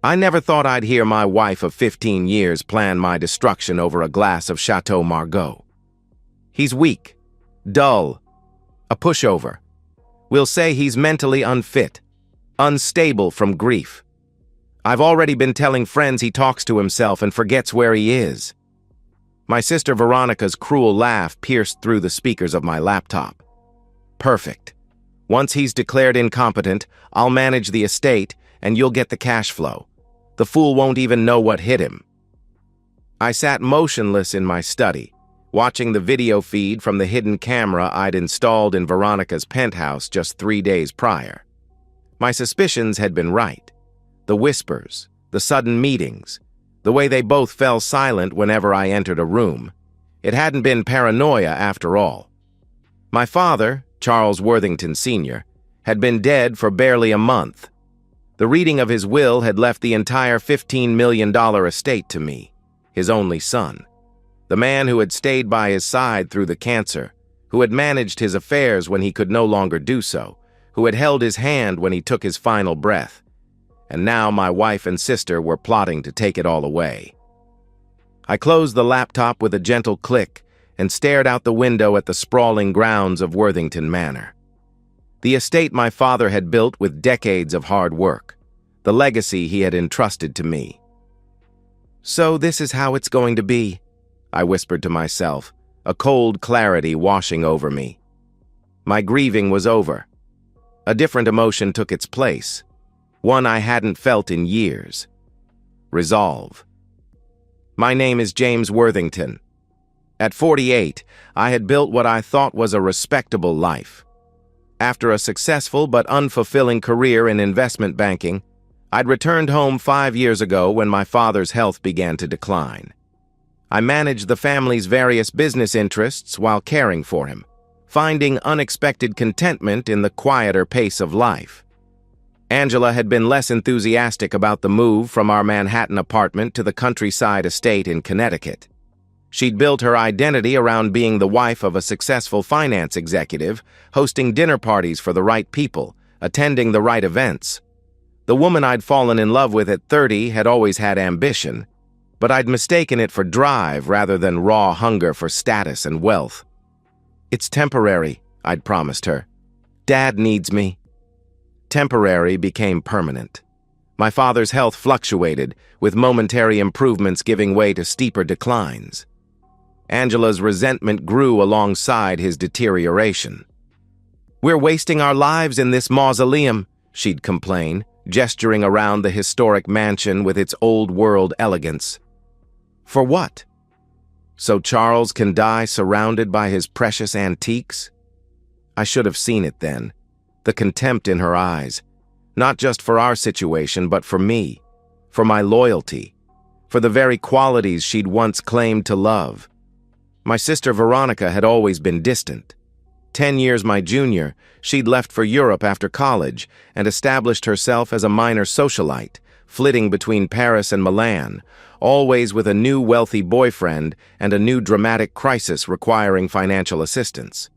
I never thought I'd hear my wife of 15 years plan my destruction over a glass of Chateau Margaux. He's weak, dull, a pushover. We'll say he's mentally unfit, unstable from grief. I've already been telling friends he talks to himself and forgets where he is. My sister Veronica's cruel laugh pierced through the speakers of my laptop. Perfect. Once he's declared incompetent, I'll manage the estate and you'll get the cash flow. The fool won't even know what hit him. I sat motionless in my study, watching the video feed from the hidden camera I'd installed in Veronica's penthouse just 3 days prior. My suspicions had been right. The whispers, the sudden meetings, the way they both fell silent whenever I entered a room. It hadn't been paranoia after all. My father, Charles Worthington Sr., had been dead for barely a month. The reading of his will had left the entire $15 million estate to me, his only son. The man who had stayed by his side through the cancer, who had managed his affairs when he could no longer do so, who had held his hand when he took his final breath. And now my wife and sister were plotting to take it all away. I closed the laptop with a gentle click and stared out the window at the sprawling grounds of Worthington Manor. The estate my father had built with decades of hard work, the legacy he had entrusted to me. "So this is how it's going to be," I whispered to myself, a cold clarity washing over me. My grieving was over. A different emotion took its place, one I hadn't felt in years. Resolve. My name is James Worthington. At 48, I had built what I thought was a respectable life. After a successful but unfulfilling career in investment banking, I'd returned home 5 years ago when my father's health began to decline. I managed the family's various business interests while caring for him, finding unexpected contentment in the quieter pace of life. Angela had been less enthusiastic about the move from our Manhattan apartment to the countryside estate in Connecticut. She'd built her identity around being the wife of a successful finance executive, hosting dinner parties for the right people, attending the right events. The woman I'd fallen in love with at 30 had always had ambition, but I'd mistaken it for drive rather than raw hunger for status and wealth. "It's temporary," I'd promised her. "Dad needs me." Temporary became permanent. My father's health fluctuated, with momentary improvements giving way to steeper declines. Angela's resentment grew alongside his deterioration. "We're wasting our lives in this mausoleum," she'd complain, gesturing around the historic mansion with its old-world elegance. "For what? So Charles can die surrounded by his precious antiques?" I should have seen it then, the contempt in her eyes, not just for our situation, but for me, for my loyalty, for the very qualities she'd once claimed to love. My sister Veronica had always been distant. 10 years my junior, she'd left for Europe after college and established herself as a minor socialite, flitting between Paris and Milan, always with a new wealthy boyfriend and a new dramatic crisis requiring financial assistance.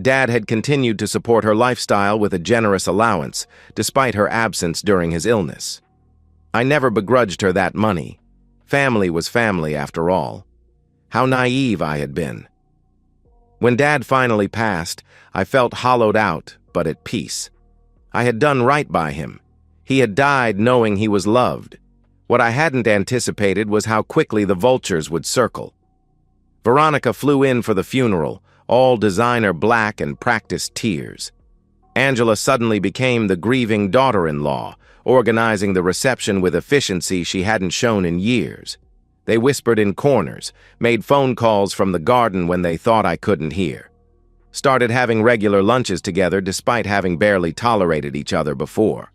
Dad had continued to support her lifestyle with a generous allowance, despite her absence during his illness. I never begrudged her that money. Family was family, after all. How naive I had been. When Dad finally passed, I felt hollowed out, but at peace. I had done right by him. He had died knowing he was loved. What I hadn't anticipated was how quickly the vultures would circle. Veronica flew in for the funeral, all designer black and practiced tears. Angela suddenly became the grieving daughter-in-law, organizing the reception with efficiency she hadn't shown in years. They whispered in corners, made phone calls from the garden when they thought I couldn't hear. Started having regular lunches together despite having barely tolerated each other before.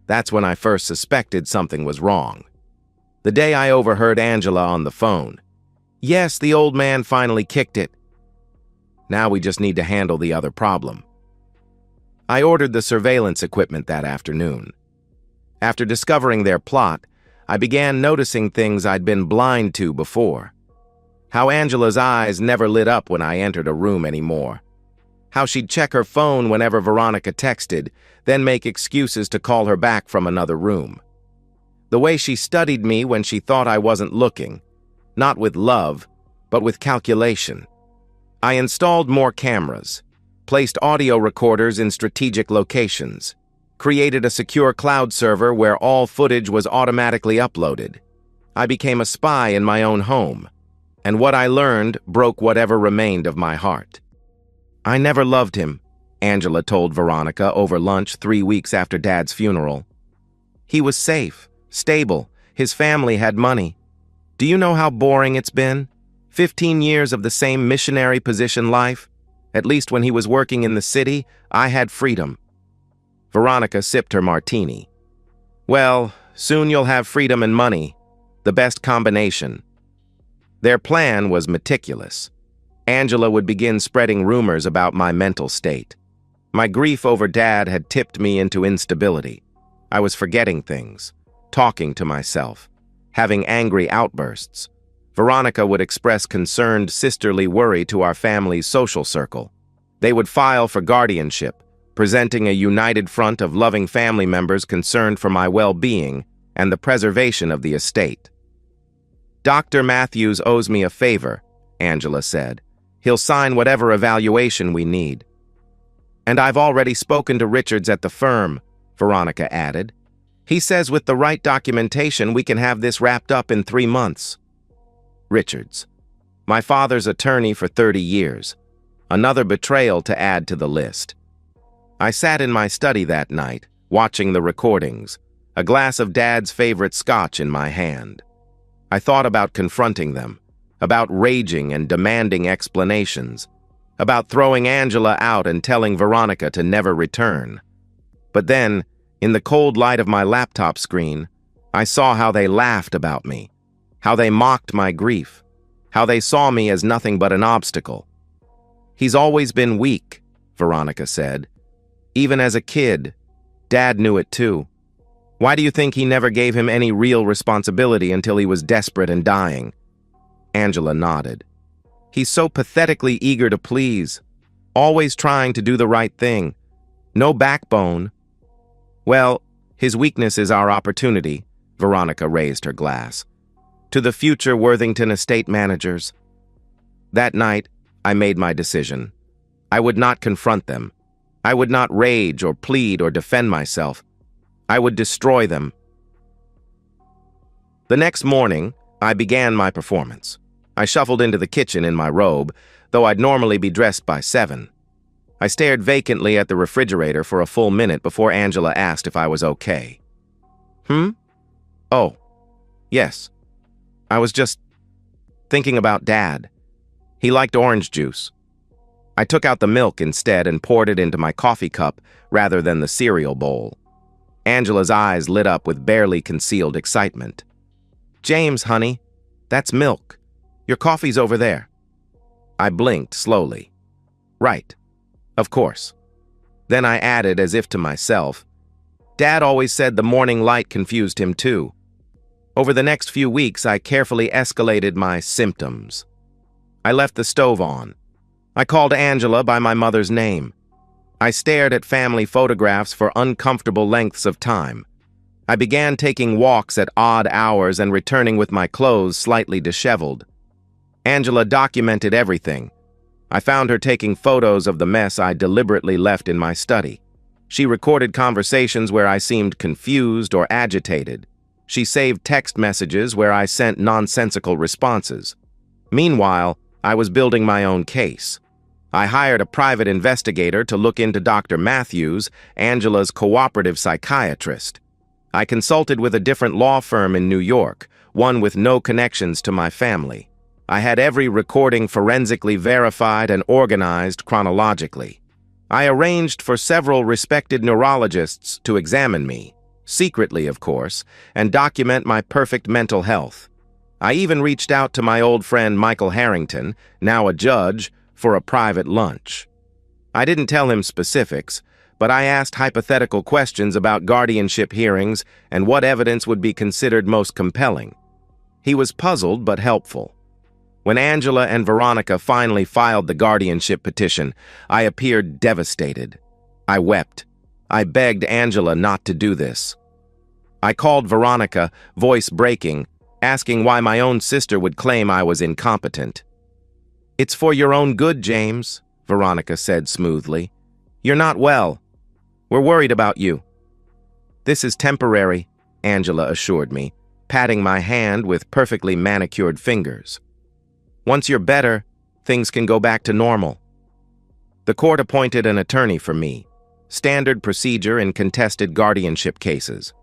That's when I first suspected something was wrong. The day I overheard Angela on the phone. "Yes, the old man finally kicked it. Now we just need to handle the other problem." I ordered the surveillance equipment that afternoon. After discovering their plot, I began noticing things I'd been blind to before. How Angela's eyes never lit up when I entered a room anymore. How she'd check her phone whenever Veronica texted, then make excuses to call her back from another room. The way she studied me when she thought I wasn't looking, not with love, but with calculation. I installed more cameras, placed audio recorders in strategic locations, created a secure cloud server where all footage was automatically uploaded. I became a spy in my own home, and what I learned broke whatever remained of my heart. I never loved him, Angela told Veronica over lunch 3 weeks after Dad's funeral. He was safe, stable, his family had money. Do you know how boring it's been? 15 years of the same missionary position life? At least when he was working in the city, I had freedom. Veronica sipped her martini. Well, soon you'll have freedom and money. The best combination. Their plan was meticulous. Angela would begin spreading rumors about my mental state. My grief over Dad had tipped me into instability. I was forgetting things, talking to myself, having angry outbursts. Veronica would express concerned sisterly worry to our family's social circle. They would file for guardianship, presenting a united front of loving family members concerned for my well-being and the preservation of the estate. Dr. Matthews owes me a favor, Angela said. He'll sign whatever evaluation we need. And I've already spoken to Richards at the firm, Veronica added. He says with the right documentation we can have this wrapped up in 3 months. Richards, my father's attorney for 30 years. Another betrayal to add to the list. I sat in my study that night, watching the recordings, a glass of Dad's favorite scotch in my hand. I thought about confronting them, about raging and demanding explanations, about throwing Angela out and telling Veronica to never return. But then, in the cold light of my laptop screen, I saw how they laughed about me, how they mocked my grief, how they saw me as nothing but an obstacle. He's always been weak, Veronica said. Even as a kid, Dad knew it too. Why do you think he never gave him any real responsibility until he was desperate and dying? Angela nodded. He's so pathetically eager to please, always trying to do the right thing. No backbone. Well, his weakness is our opportunity, Veronica raised her glass. To the future Worthington estate managers. That night, I made my decision. I would not confront them. I would not rage or plead or defend myself. I would destroy them. The next morning, I began my performance. I shuffled into the kitchen in my robe, though I'd normally be dressed by 7. I stared vacantly at the refrigerator for a full minute before Angela asked if I was okay. Oh, yes. I was just thinking about Dad. He liked orange juice. I took out the milk instead and poured it into my coffee cup rather than the cereal bowl. Angela's eyes lit up with barely concealed excitement. James, honey, that's milk. Your coffee's over there. I blinked slowly. Right. Of course. Then I added, as if to myself, Dad always said the morning light confused him too. Over the next few weeks, I carefully escalated my symptoms. I left the stove on. I called Angela by my mother's name. I stared at family photographs for uncomfortable lengths of time. I began taking walks at odd hours and returning with my clothes slightly disheveled. Angela documented everything. I found her taking photos of the mess I deliberately left in my study. She recorded conversations where I seemed confused or agitated. She saved text messages where I sent nonsensical responses. Meanwhile, I was building my own case. I hired a private investigator to look into Dr. Matthews, Angela's cooperative psychiatrist. I consulted with a different law firm in New York, one with no connections to my family. I had every recording forensically verified and organized chronologically. I arranged for several respected neurologists to examine me, secretly of course, and document my perfect mental health. I even reached out to my old friend Michael Harrington, now a judge, for a private lunch. I didn't tell him specifics, but I asked hypothetical questions about guardianship hearings and what evidence would be considered most compelling. He was puzzled but helpful. When Angela and Veronica finally filed the guardianship petition, I appeared devastated. I wept. I begged Angela not to do this. I called Veronica, voice breaking, asking why my own sister would claim I was incompetent. "It's for your own good, James," Veronica said smoothly. "You're not well. We're worried about you." "This is temporary," Angela assured me, patting my hand with perfectly manicured fingers. "Once you're better, things can go back to normal." The court appointed an attorney for me, standard procedure in contested guardianship cases.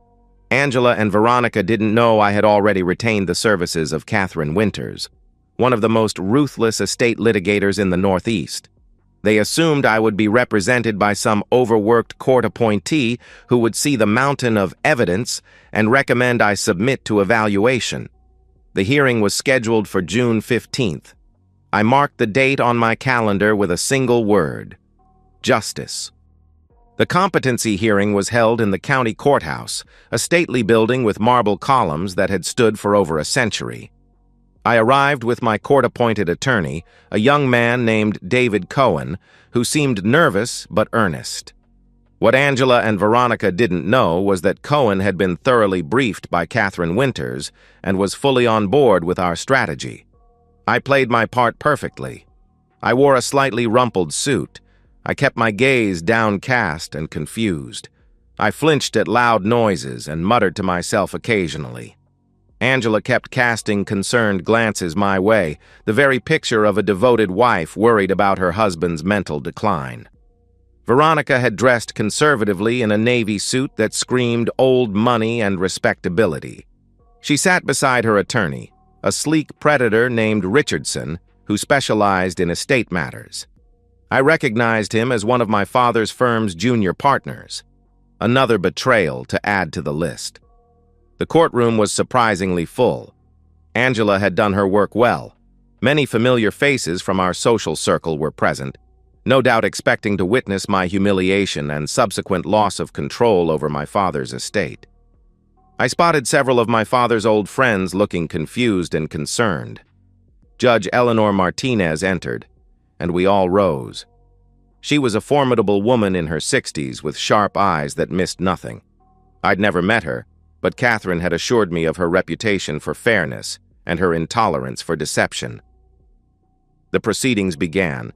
Angela and Veronica didn't know I had already retained the services of Catherine Winters, one of the most ruthless estate litigators in the Northeast. They assumed I would be represented by some overworked court appointee who would see the mountain of evidence and recommend I submit to evaluation. The hearing was scheduled for June 15th. I marked the date on my calendar with a single word: justice. The competency hearing was held in the county courthouse, a stately building with marble columns that had stood for over a century. I arrived with my court-appointed attorney, a young man named David Cohen, who seemed nervous but earnest. What Angela and Veronica didn't know was that Cohen had been thoroughly briefed by Catherine Winters and was fully on board with our strategy. I played my part perfectly. I wore a slightly rumpled suit. I kept my gaze downcast and confused. I flinched at loud noises and muttered to myself occasionally. Angela kept casting concerned glances my way, the very picture of a devoted wife worried about her husband's mental decline. Veronica had dressed conservatively in a navy suit that screamed old money and respectability. She sat beside her attorney, a sleek predator named Richardson, who specialized in estate matters. I recognized him as one of my father's firm's junior partners. Another betrayal to add to the list. The courtroom was surprisingly full. Angela had done her work well. Many familiar faces from our social circle were present, no doubt expecting to witness my humiliation and subsequent loss of control over my father's estate. I spotted several of my father's old friends looking confused and concerned. Judge Eleanor Martinez entered, and we all rose. She was a formidable woman in her 60s with sharp eyes that missed nothing. I'd never met her, but Catherine had assured me of her reputation for fairness and her intolerance for deception. The proceedings began.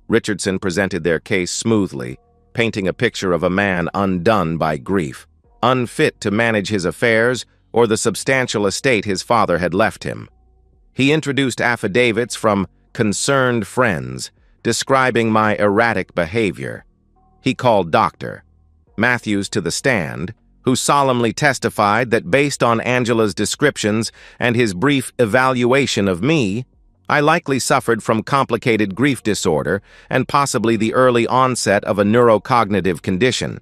Richardson presented their case smoothly, painting a picture of a man undone by grief, unfit to manage his affairs or the substantial estate his father had left him. He introduced affidavits from concerned friends, describing my erratic behavior. He called Dr. Matthews to the stand, who solemnly testified that based on Angela's descriptions and his brief evaluation of me, I likely suffered from complicated grief disorder and possibly the early onset of a neurocognitive condition.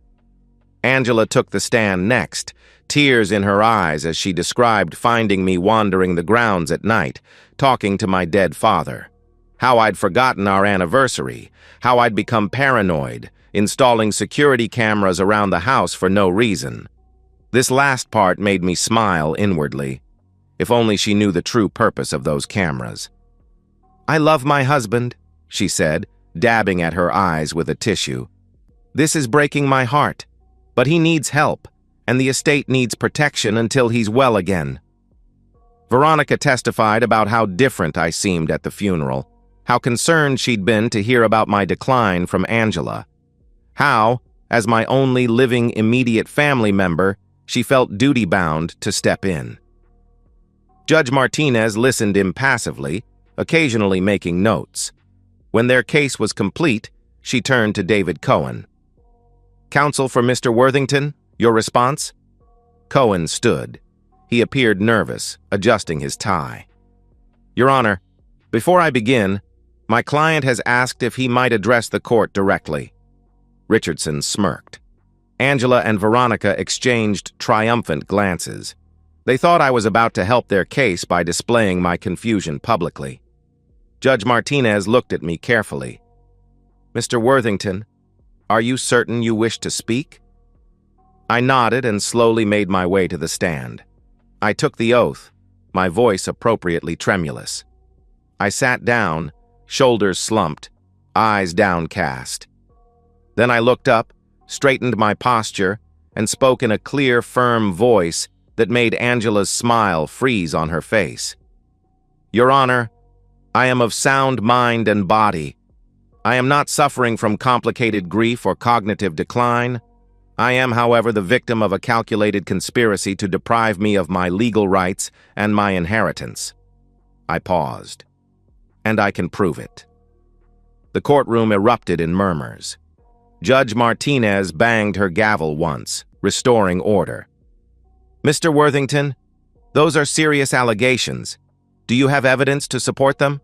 Angela took the stand next, tears in her eyes as she described finding me wandering the grounds at night, talking to my dead father. How I'd forgotten our anniversary, how I'd become paranoid, installing security cameras around the house for no reason. This last part made me smile inwardly. If only she knew the true purpose of those cameras. "I love my husband," she said, dabbing at her eyes with a tissue. "This is breaking my heart, but he needs help, and the estate needs protection until he's well again." Veronica testified about how different I seemed at the funeral, how concerned she'd been to hear about my decline from Angela, how, as my only living immediate family member, she felt duty-bound to step in. Judge Martinez listened impassively, occasionally making notes. When their case was complete, she turned to David Cohen. "Counsel for Mr. Worthington, your response?" Cohen stood. He appeared nervous, adjusting his tie. "Your Honor, before I begin, my client has asked if he might address the court directly." Richardson smirked. Angela and Veronica exchanged triumphant glances. They thought I was about to help their case by displaying my confusion publicly. Judge Martinez looked at me carefully. "Mr. Worthington, are you certain you wish to speak?" I nodded and slowly made my way to the stand. I took the oath, my voice appropriately tremulous. I sat down, shoulders slumped, eyes downcast. Then I looked up, straightened my posture, and spoke in a clear, firm voice that made Angela's smile freeze on her face. "Your Honor, I am of sound mind and body. I am not suffering from complicated grief or cognitive decline. I am, however, the victim of a calculated conspiracy to deprive me of my legal rights and my inheritance." I paused. "And I can prove it." The courtroom erupted in murmurs. Judge Martinez banged her gavel once, restoring order. "Mr. Worthington, those are serious allegations. Do you have evidence to support them?"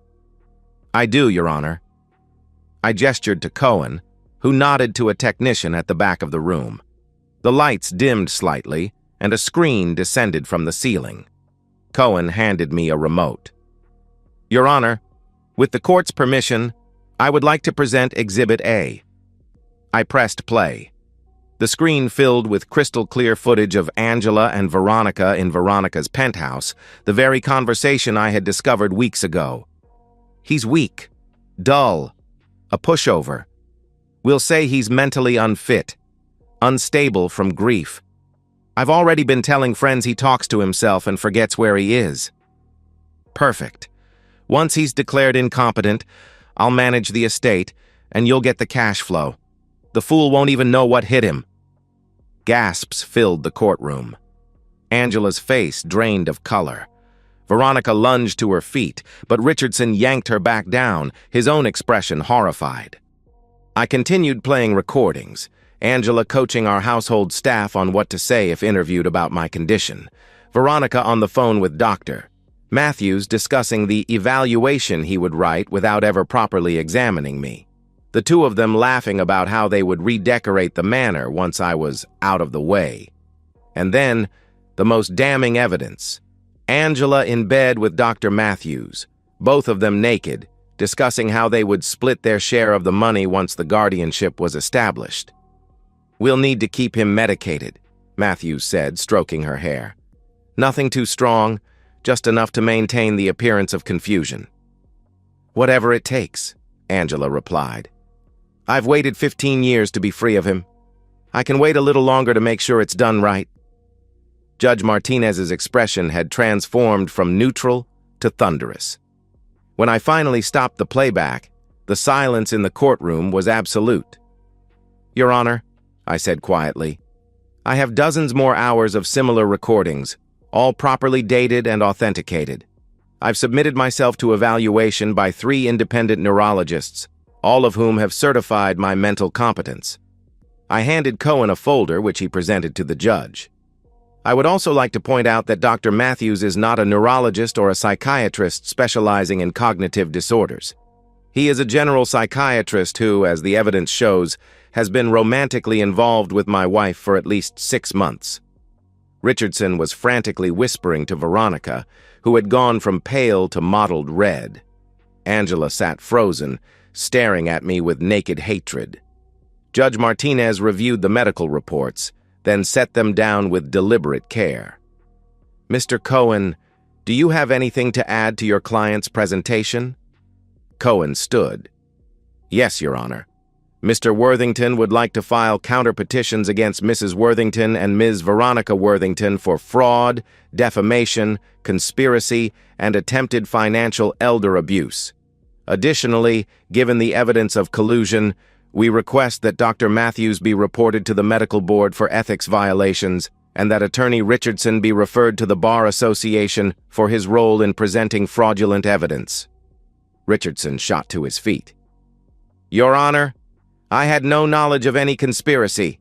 "I do, Your Honor." I gestured to Cohen, who nodded to a technician at the back of the room. The lights dimmed slightly, and a screen descended from the ceiling. Cohen handed me a remote. "Your Honor, with the court's permission, I would like to present Exhibit A." I pressed play. The screen filled with crystal-clear footage of Angela and Veronica in Veronica's penthouse, the very conversation I had discovered weeks ago. "He's weak, dull, a pushover. We'll say he's mentally unfit, unstable from grief. I've already been telling friends he talks to himself and forgets where he is." "Perfect. Once he's declared incompetent, I'll manage the estate, and you'll get the cash flow. The fool won't even know what hit him." Gasps filled the courtroom. Angela's face drained of color. Veronica lunged to her feet, but Richardson yanked her back down, his own expression horrified. I continued playing recordings, Angela coaching our household staff on what to say if interviewed about my condition, Veronica on the phone with Dr. Matthews discussing the evaluation he would write without ever properly examining me. The two of them laughing about how they would redecorate the manor once I was out of the way. And then, the most damning evidence. Angela in bed with Dr. Matthews, both of them naked, discussing how they would split their share of the money once the guardianship was established. "We'll need to keep him medicated," Matthews said, stroking her hair. "Nothing too strong, just enough to maintain the appearance of confusion." "Whatever it takes," Angela replied. "I've waited 15 years to be free of him. I can wait a little longer to make sure it's done right." Judge Martinez's expression had transformed from neutral to thunderous. When I finally stopped the playback, the silence in the courtroom was absolute. "Your Honor," I said quietly, "I have dozens more hours of similar recordings, all properly dated and authenticated. I've submitted myself to evaluation by 3 independent neurologists, all of whom have certified my mental competence." I handed Cohen a folder which he presented to the judge. I would also like to point out that Dr. Matthews is not a neurologist or a psychiatrist specializing in cognitive disorders. He is a general psychiatrist who, as the evidence shows, has been romantically involved with my wife for at least 6 months. Richardson was frantically whispering to Veronica, who had gone from pale to mottled red. Angela sat frozen, staring at me with naked hatred. Judge Martinez reviewed the medical reports, then set them down with deliberate care. "Mr. Cohen, do you have anything to add to your client's presentation?" Cohen stood. "Yes, Your Honor. Mr. Worthington would like to file counter-petitions against Mrs. Worthington and Ms. Veronica Worthington for fraud, defamation, conspiracy, and attempted financial elder abuse. Additionally, given the evidence of collusion, we request that Dr. Matthews be reported to the medical board for ethics violations and that Attorney Richardson be referred to the Bar Association for his role in presenting fraudulent evidence." Richardson shot to his feet. "Your Honor, I had no knowledge of any conspiracy.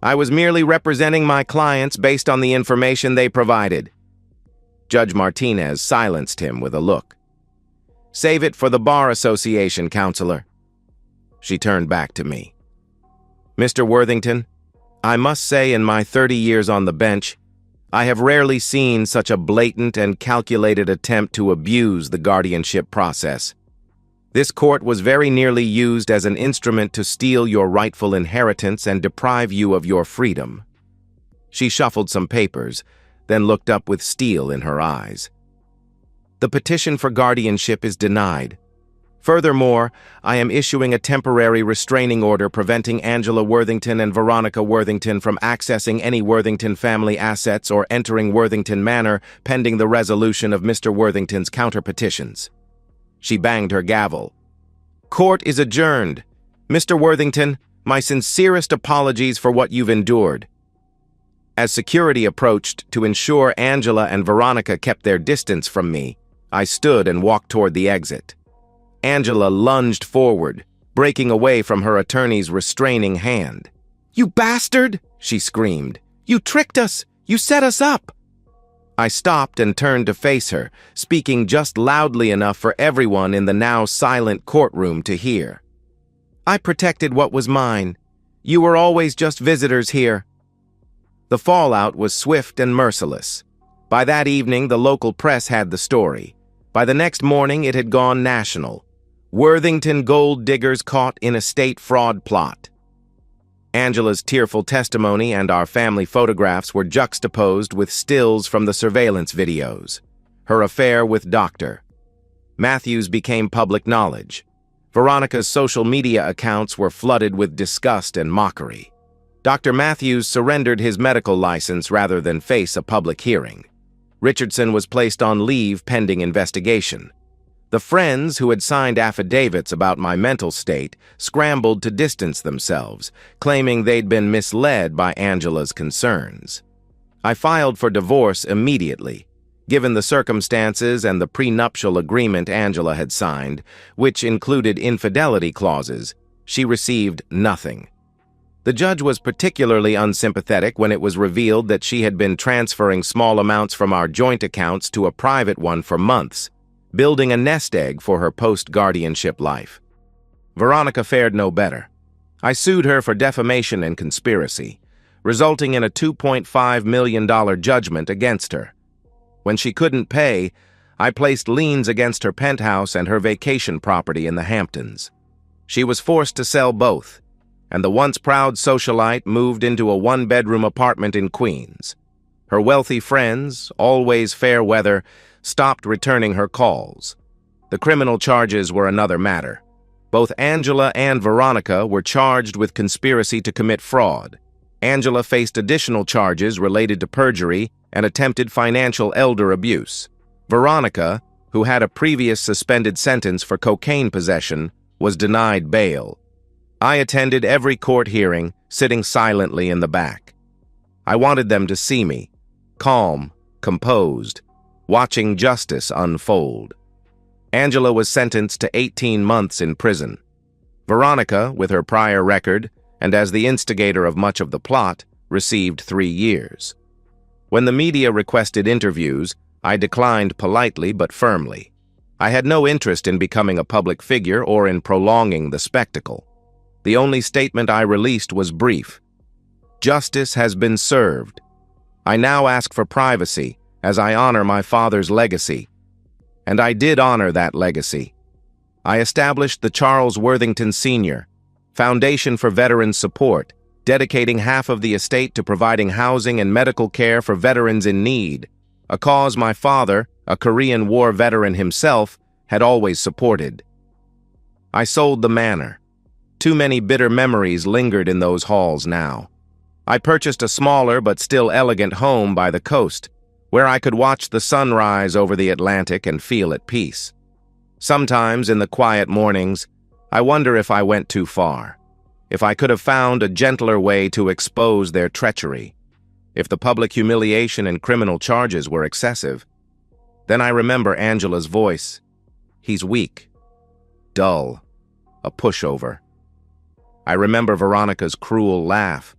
I was merely representing my clients based on the information they provided." Judge Martinez silenced him with a look. "Save it for the Bar Association, Counselor." She turned back to me. "Mr. Worthington, I must say in my 30 years on the bench, I have rarely seen such a blatant and calculated attempt to abuse the guardianship process. This court was very nearly used as an instrument to steal your rightful inheritance and deprive you of your freedom." She shuffled some papers, then looked up with steel in her eyes. "The petition for guardianship is denied. Furthermore, I am issuing a temporary restraining order preventing Angela Worthington and Veronica Worthington from accessing any Worthington family assets or entering Worthington Manor pending the resolution of Mr. Worthington's counterpetitions. She banged her gavel. Court is adjourned. Mr. Worthington, my sincerest apologies for what you've endured. As security approached to ensure Angela and Veronica kept their distance from me, I stood and walked toward the exit. Angela lunged forward, breaking away from her attorney's restraining hand. "You bastard!" she screamed. "You tricked us! You set us up!" I stopped and turned to face her, speaking just loudly enough for everyone in the now silent courtroom to hear. "I protected what was mine. You were always just visitors here." The fallout was swift and merciless. By that evening, the local press had the story. By the next morning, it had gone national. Worthington gold diggers caught in estate fraud plot. Angela's tearful testimony and our family photographs were juxtaposed with stills from the surveillance videos. Her affair with Dr. Matthews became public knowledge. Veronica's social media accounts were flooded with disgust and mockery. Dr. Matthews surrendered his medical license rather than face a public hearing. Richardson was placed on leave pending investigation. The friends who had signed affidavits about my mental state scrambled to distance themselves, claiming they'd been misled by Angela's concerns. I filed for divorce immediately. Given the circumstances and the prenuptial agreement Angela had signed, which included infidelity clauses, she received nothing. The judge was particularly unsympathetic when it was revealed that she had been transferring small amounts from our joint accounts to a private one for months, building a nest egg for her post-guardianship life. Veronica fared no better. I sued her for defamation and conspiracy, resulting in a $2.5 million judgment against her. When she couldn't pay, I placed liens against her penthouse and her vacation property in the Hamptons. She was forced to sell both, and the once proud socialite moved into a one-bedroom apartment in Queens. Her wealthy friends, always fair weather, stopped returning her calls. The criminal charges were another matter. Both Angela and Veronica were charged with conspiracy to commit fraud. Angela faced additional charges related to perjury and attempted financial elder abuse. Veronica, who had a previous suspended sentence for cocaine possession, was denied bail. I attended every court hearing, sitting silently in the back. I wanted them to see me, calm, composed, watching justice unfold. Angela was sentenced to 18 months in prison. Veronica, with her prior record, and as the instigator of much of the plot, received 3 years. When the media requested interviews, I declined politely but firmly. I had no interest in becoming a public figure or in prolonging the spectacle. The only statement I released was brief. Justice has been served. I now ask for privacy, as I honor my father's legacy. And I did honor that legacy. I established the Charles Worthington Sr. Foundation for Veterans Support, dedicating half of the estate to providing housing and medical care for veterans in need, a cause my father, a Korean War veteran himself, had always supported. I sold the manor. Too many bitter memories lingered in those halls now. I purchased a smaller but still elegant home by the coast, where I could watch the sunrise over the Atlantic and feel at peace. Sometimes in the quiet mornings, I wonder if I went too far, if I could have found a gentler way to expose their treachery, if the public humiliation and criminal charges were excessive. Then I remember Angela's voice. He's weak, dull, a pushover. I remember Veronica's cruel laugh.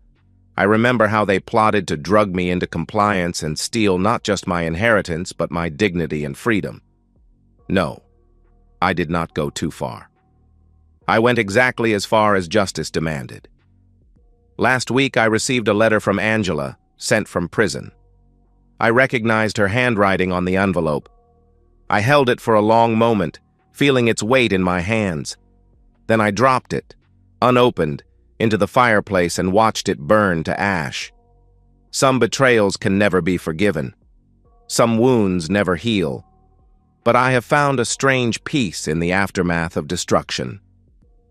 I remember how they plotted to drug me into compliance and steal not just my inheritance, but my dignity and freedom. No, I did not go too far. I went exactly as far as justice demanded. Last week, I received a letter from Angela, sent from prison. I recognized her handwriting on the envelope. I held it for a long moment, feeling its weight in my hands. Then I dropped it, unopened, into the fireplace and watched it burn to ash. Some betrayals can never be forgiven. Some wounds never heal. but I have found a strange peace in the aftermath of destruction.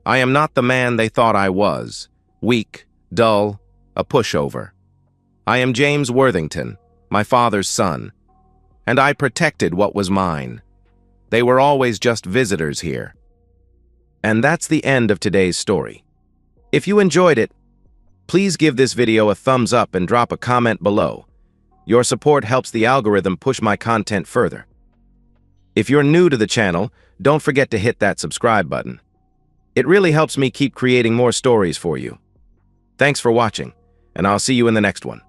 I am not the man they thought I was, weak, dull, a pushover. I am James Worthington, my father's son, and I protected what was mine. They were always just visitors here. And that's the end of today's story. If you enjoyed it, please give this video a thumbs up and drop a comment below. Your support helps the algorithm push my content further. If you're new to the channel, don't forget to hit that subscribe button. It really helps me keep creating more stories for you. Thanks for watching, and I'll see you in the next one.